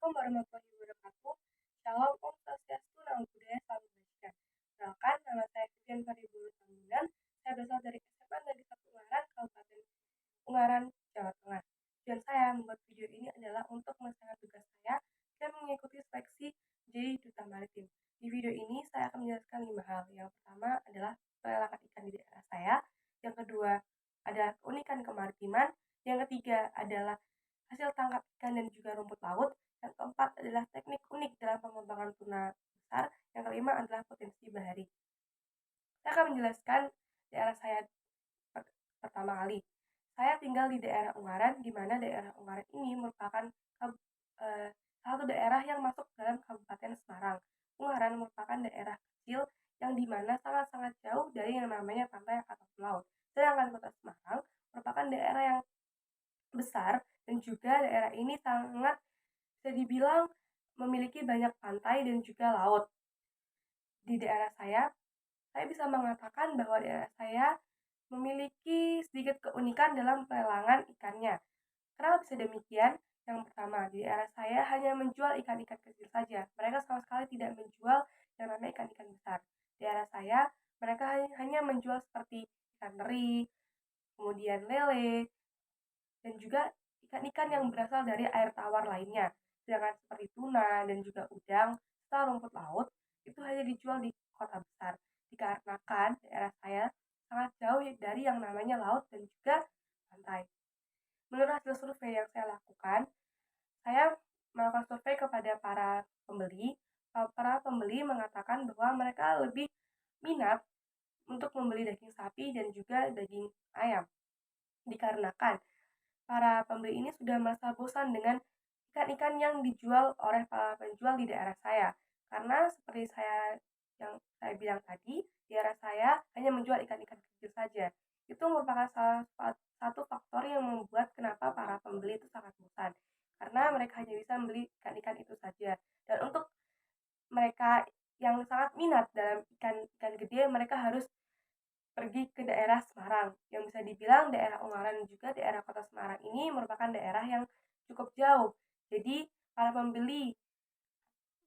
Assalamualaikum warahmatullahi wabarakatuh. Shalom, Om Swastiastu, Namo Buddhaya, Salam Kebajikan. Perkenalkan, nama saya Vivian Faribulu Tambunan. Saya berasal dari SMA Negeri 1 Ungaran, Kabupaten Ungaran, Jawa Tengah. Tujuan saya membuat video ini adalah untuk melaksanakan tugas saya dan mengikuti seleksi menjadi duta maritim. Di video ini saya akan menjelaskan 5 hal. Yang pertama adalah pelelangan ikan di daerah saya. Yang kedua adalah keunikan kemaritiman. Yang ketiga adalah hasil tangkap ikan dan juga rumput laut. Yang keempat adalah teknik unik dalam pengembangan tuna besar. Yang kelima adalah potensi bahari. Saya akan menjelaskan daerah saya pertama kali. Saya tinggal di daerah Ungaran, di mana daerah Ungaran ini merupakan satu daerah yang masuk dalam Kabupaten Semarang. Ungaran merupakan daerah kecil yang dimana sangat-sangat jauh dari yang namanya pantai ataupun laut. Sedangkan kota Semarang merupakan daerah yang besar dan juga daerah ini sangat bisa dibilang memiliki banyak pantai dan juga laut. Di daerah saya bisa mengatakan bahwa daerah saya memiliki sedikit keunikan dalam pelelangan ikannya. Kenapa bisa demikian? Yang pertama, di daerah saya hanya menjual ikan-ikan kecil saja. Mereka sama sekali tidak menjual yang namanya ikan-ikan besar. Di daerah saya, mereka hanya menjual seperti ikan teri, kemudian lele, dan juga ikan-ikan yang berasal dari air tawar lainnya. Sedangkan seperti tuna dan juga udang, serta rumput laut, itu hanya dijual di kota besar. Dikarenakan daerah saya sangat jauh dari yang namanya laut dan juga pantai. Menurut hasil survei yang saya lakukan, saya melakukan survei kepada para pembeli. Para pembeli mengatakan bahwa mereka lebih minat untuk membeli daging sapi dan juga daging ayam. Dikarenakan para pembeli ini sudah merasa bosan dengan ikan-ikan yang dijual oleh para penjual di daerah saya. Karena seperti yang saya bilang tadi, di daerah saya hanya menjual ikan-ikan kecil saja. Itu merupakan salah satu faktor yang membuat kenapa para pembeli itu sangat bosan. Karena mereka hanya bisa membeli ikan-ikan itu saja. Dan untuk mereka yang sangat minat dalam ikan-ikan gede, mereka harus pergi ke daerah Semarang, yang bisa dibilang daerah Ungaran dan juga daerah kota Semarang ini merupakan daerah yang cukup jauh. Jadi para pembeli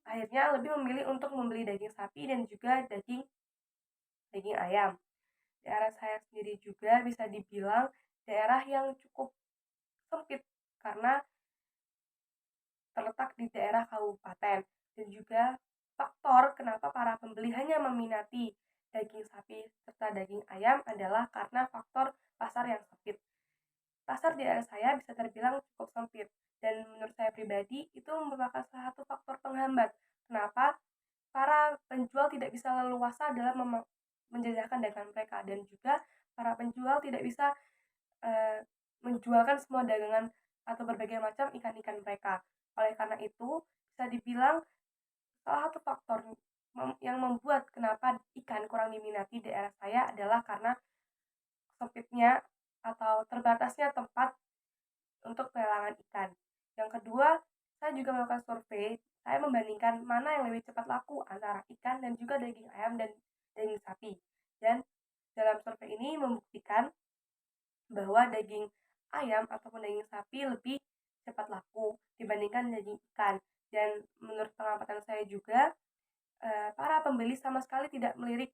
akhirnya lebih memilih untuk membeli daging sapi dan juga daging ayam. Daerah saya sendiri juga bisa dibilang daerah yang cukup sempit karena terletak di daerah kabupaten, dan juga faktor kenapa para pembeli hanya meminati daging sapi serta daging ayam adalah karena faktor pasar yang sempit. Pasar di daerah saya bisa terbilang cukup sempit, dan menurut saya pribadi itu merupakan salah satu faktor penghambat kenapa para penjual tidak bisa leluasa dalam menjajahkan dagangan mereka, dan juga para penjual tidak bisa menjualkan semua dagangan atau berbagai macam ikan-ikan mereka. Oleh karena itu, bisa dibilang salah satu faktor yang membuat kenapa ikan kurang diminati di daerah saya adalah karena sempitnya atau terbatasnya tempat untuk pelelangan ikan. Yang kedua, saya juga melakukan survei. Saya membandingkan mana yang lebih cepat laku antara ikan dan juga daging ayam dan daging sapi. Dan dalam survei ini membuktikan bahwa daging ayam ataupun daging sapi lebih cepat laku dibandingkan daging ikan. Dan menurut pengamatan saya juga, para pembeli sama sekali tidak melirik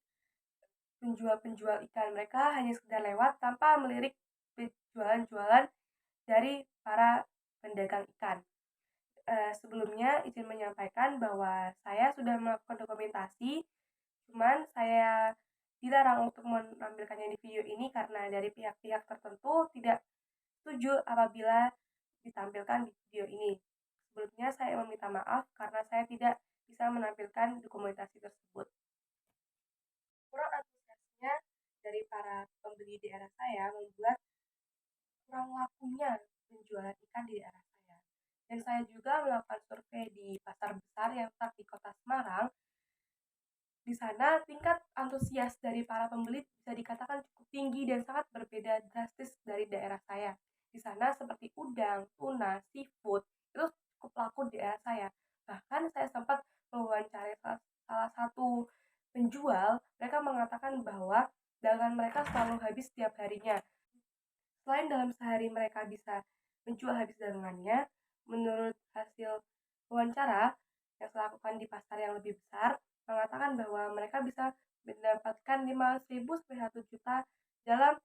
penjual-penjual ikan. Mereka hanya sekedar lewat tanpa melirik jualan-jualan dari para pedagang ikan. Sebelumnya izin menyampaikan bahwa saya sudah melakukan dokumentasi, cuman saya dilarang untuk menampilkannya di video ini karena dari pihak-pihak tertentu tidak setuju apabila ditampilkan di video ini. Sebelumnya saya meminta maaf karena saya tidak bisa menampilkan dokumentasi tersebut. Kurang antusiasnya dari para pembeli di daerah saya membuat kurang lakunya penjualan ikan di daerah saya. Dan saya juga melakukan survei di pasar besar yang terletak di kota Semarang. Di sana tingkat antusias dari para pembeli bisa dikatakan cukup tinggi dan sangat berbeda drastis dari daerah saya. Di sana seperti udang, tuna, seafood itu cukup laku di daerah saya. Bahkan saya sempat mewawancarai salah satu penjual, mereka mengatakan bahwa dagangan mereka selalu habis setiap harinya. Selain dalam sehari mereka bisa menjual habis dagangannya, menurut hasil wawancara yang saya lakukan di pasar yang lebih besar mengatakan bahwa mereka bisa mendapatkan 500.000 sampai 1 juta dalam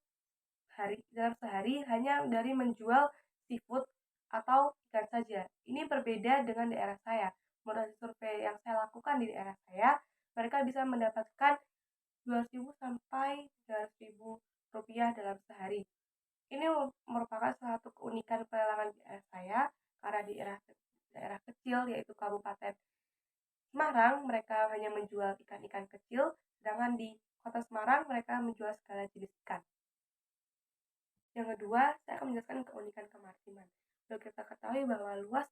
sehari hanya dari menjual seafood atau ikan saja. Ini berbeda dengan daerah saya. Menurut survei yang saya lakukan di daerah saya, mereka bisa mendapatkan 200.000 sampai 300.000 rupiah dalam sehari. Ini merupakan salah satu keunikan pelelangan di daerah saya, karena di daerah kecil yaitu Kabupaten Semarang mereka hanya menjual ikan-ikan kecil, sedangkan di Kota Semarang mereka menjual segala jenis ikan. Yang kedua, saya akan menjelaskan keunikan kemaritiman. Perlu kita ketahui bahwa luas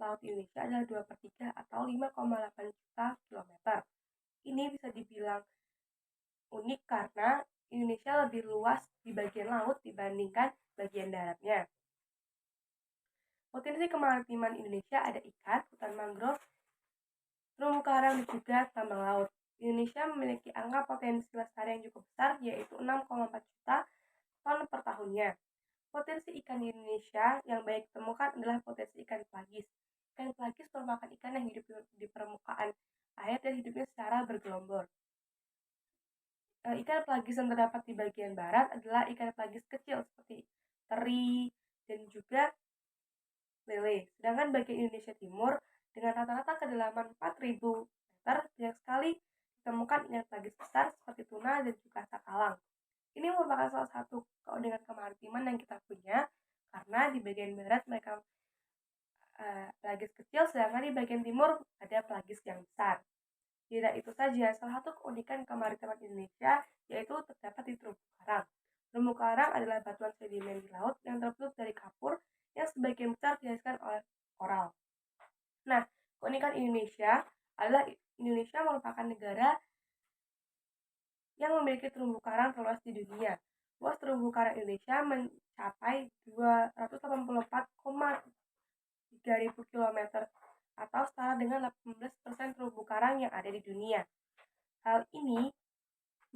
laut Indonesia adalah 2/3 atau 5,8 juta kilometer. Ini bisa dibilang unik karena Indonesia lebih luas di bagian laut dibandingkan bagian daratnya. Potensi kemaritiman Indonesia ada ikan, hutan mangrove, terumbu karang, dan juga tambang laut. Indonesia memiliki angka potensi lestari yang cukup besar, yaitu 6,4 juta ton per tahunnya. Potensi ikan di Indonesia yang baik ditemukan adalah potensi ikan pelagis. Ikan pelagis merupakan ikan yang hidup di permukaan air dan hidupnya secara bergelombol. Ikan pelagis yang terdapat di bagian barat adalah ikan pelagis kecil seperti teri dan juga lele. Sedangkan bagian Indonesia Timur dengan rata-rata kedalaman 4.000 meter banyak sekali ditemukan ikan pelagis besar seperti tuna dan juga sakalang. Ini merupakan salah satu keunikan kemaritiman yang kita punya karena di bagian barat mereka pelagis kecil, sedangkan di bagian timur ada pelagis yang besar. Tidak itu saja, salah satu keunikan kemaritiman Indonesia yaitu terdapat di terumbu karang. Terumbu karang adalah batuan sedimen di laut yang terbentuk dari kapur yang sebagian besar dihasilkan oleh koral. Nah, keunikan Indonesia adalah Indonesia merupakan negara yang memiliki terumbu karang terluas di dunia. Luas terumbu karang Indonesia mencapai 284,3 km atau setara dengan 18% terumbu karang yang ada di dunia. Hal ini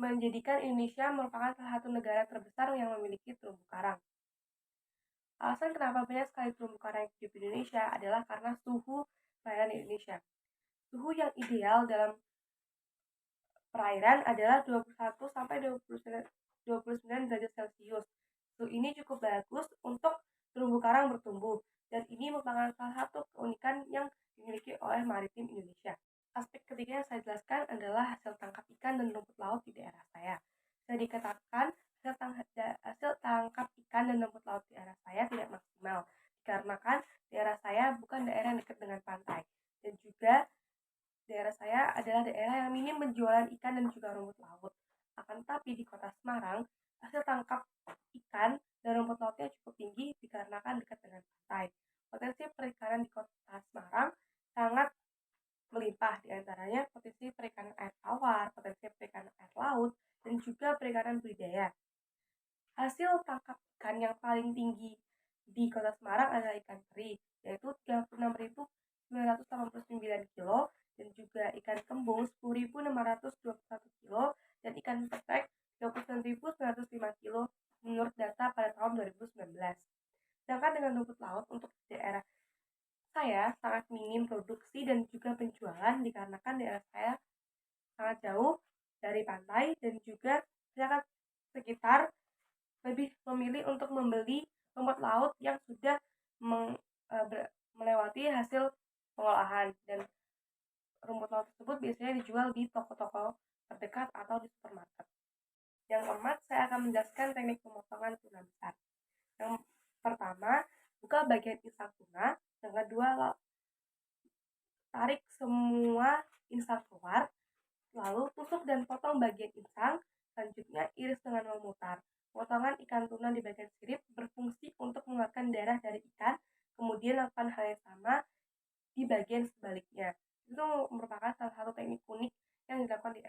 menjadikan Indonesia merupakan salah satu negara terbesar yang memiliki terumbu karang. Alasan kenapa banyak sekali terumbu karang yang hidup di Indonesia adalah karena suhu perairan di Indonesia. Suhu yang ideal dalam perairan adalah 21 sampai 29 derajat Celcius. Suhu ini cukup bagus untuk terumbu karang bertumbuh, dan ini merupakan salah satu keunikan yang dimiliki oleh maritim Indonesia. Aspek ketiga yang saya jelaskan adalah hasil tangkap ikan dan rumput laut di daerah saya. Bisa dikatakan hasil tangkap ikan dan rumput laut di daerah saya tidak maksimal, dikarenakan daerah saya bukan daerah yang dekat dengan pantai, dan juga daerah saya adalah daerah yang minim penjualan ikan dan juga rumput laut. Akan tetapi di Kota Semarang, hasil tangkap ikan dan rumput lautnya cukup tinggi dikarenakan dekat dengan pantai. Potensi perikanan di Kota Semarang sangat melimpah, diantaranya potensi perikanan air tawar, potensi perikanan air laut, dan juga perikanan budidaya. Hasil tangkap ikan yang paling tinggi di Kota Semarang adalah ikan teri, yaitu 36.989 kilo, dan juga ikan kembung 10.621 kilo, dan ikan petek 29.905 kilo menurut data pada tahun 2019. Sedangkan dengan rumput laut untuk daerah saya sangat minim produksi dan juga penjualan dikarenakan daerah saya sangat jauh dari pantai dan juga masyarakat sekitar lebih memilih untuk membeli rumput laut yang sudah melewati hasil pengolahan, dan rumput laut tersebut biasanya dijual di toko-toko terdekat atau di supermarket. Yang keempat, saya akan menjelaskan teknik pemotongan tuna besar. Yang pertama, buka bagian insang tuna. Yang kedua, tarik semua insang keluar, lalu tusuk dan potong bagian insang. Selanjutnya, iris dengan memutar. Potongan ikan tuna di bagian sirip berfungsi untuk mengeluarkan darah dari ikan, kemudian lakukan hal yang sama di bagian sebaliknya. Itu merupakan salah satu teknik unik yang dilakukan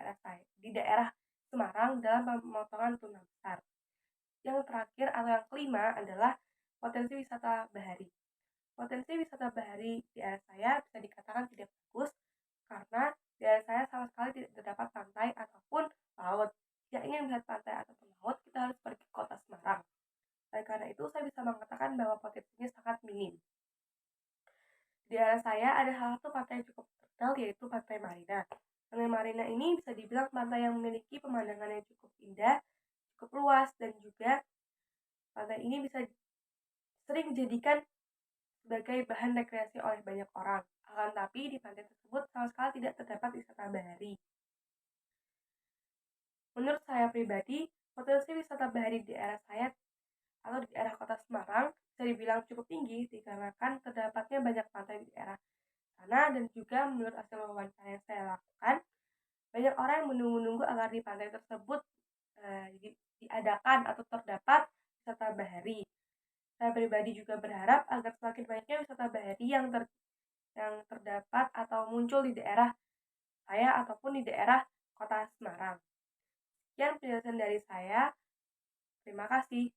di daerah Semarang dalam pemotongan tuna besar. Yang terakhir atau yang kelima adalah potensi wisata bahari. Potensi wisata bahari di daerah saya bisa dikatakan tidak bagus karena di daerah saya sama sekali tidak terdapat pantai ataupun laut. Jika ingin melihat pantai ataupun laut, kita harus pergi ke Kota Semarang. Oleh karena itu, saya bisa mengatakan bahwa potensinya sangat minim. Di daerah saya ada salah satu pantai yang cukup terkenal yaitu Pantai Marina. Pantai Marina ini bisa dibilang pantai yang memiliki pemandangan yang cukup indah, cukup luas, dan juga pantai ini bisa sering dijadikan sebagai bahan rekreasi oleh banyak orang. Akan tapi di pantai tersebut sama sekali tidak terdapat wisata bahari. Menurut saya pribadi, potensi wisata bahari di daerah saya atau di daerah kota Semarang bisa dibilang cukup tinggi dikarenakan terdapatnya banyak pantai di daerah sana, dan juga menurut hasil wawancara yang saya lakukan, banyak orang yang menunggu-nunggu agar di pantai tersebut diadakan atau terdapat wisata bahari. Saya pribadi juga berharap agar semakin banyaknya wisata bahari yang terdapat atau muncul di daerah saya ataupun di daerah kota Semarang. Sekian penjelasan dari saya. Terima kasih.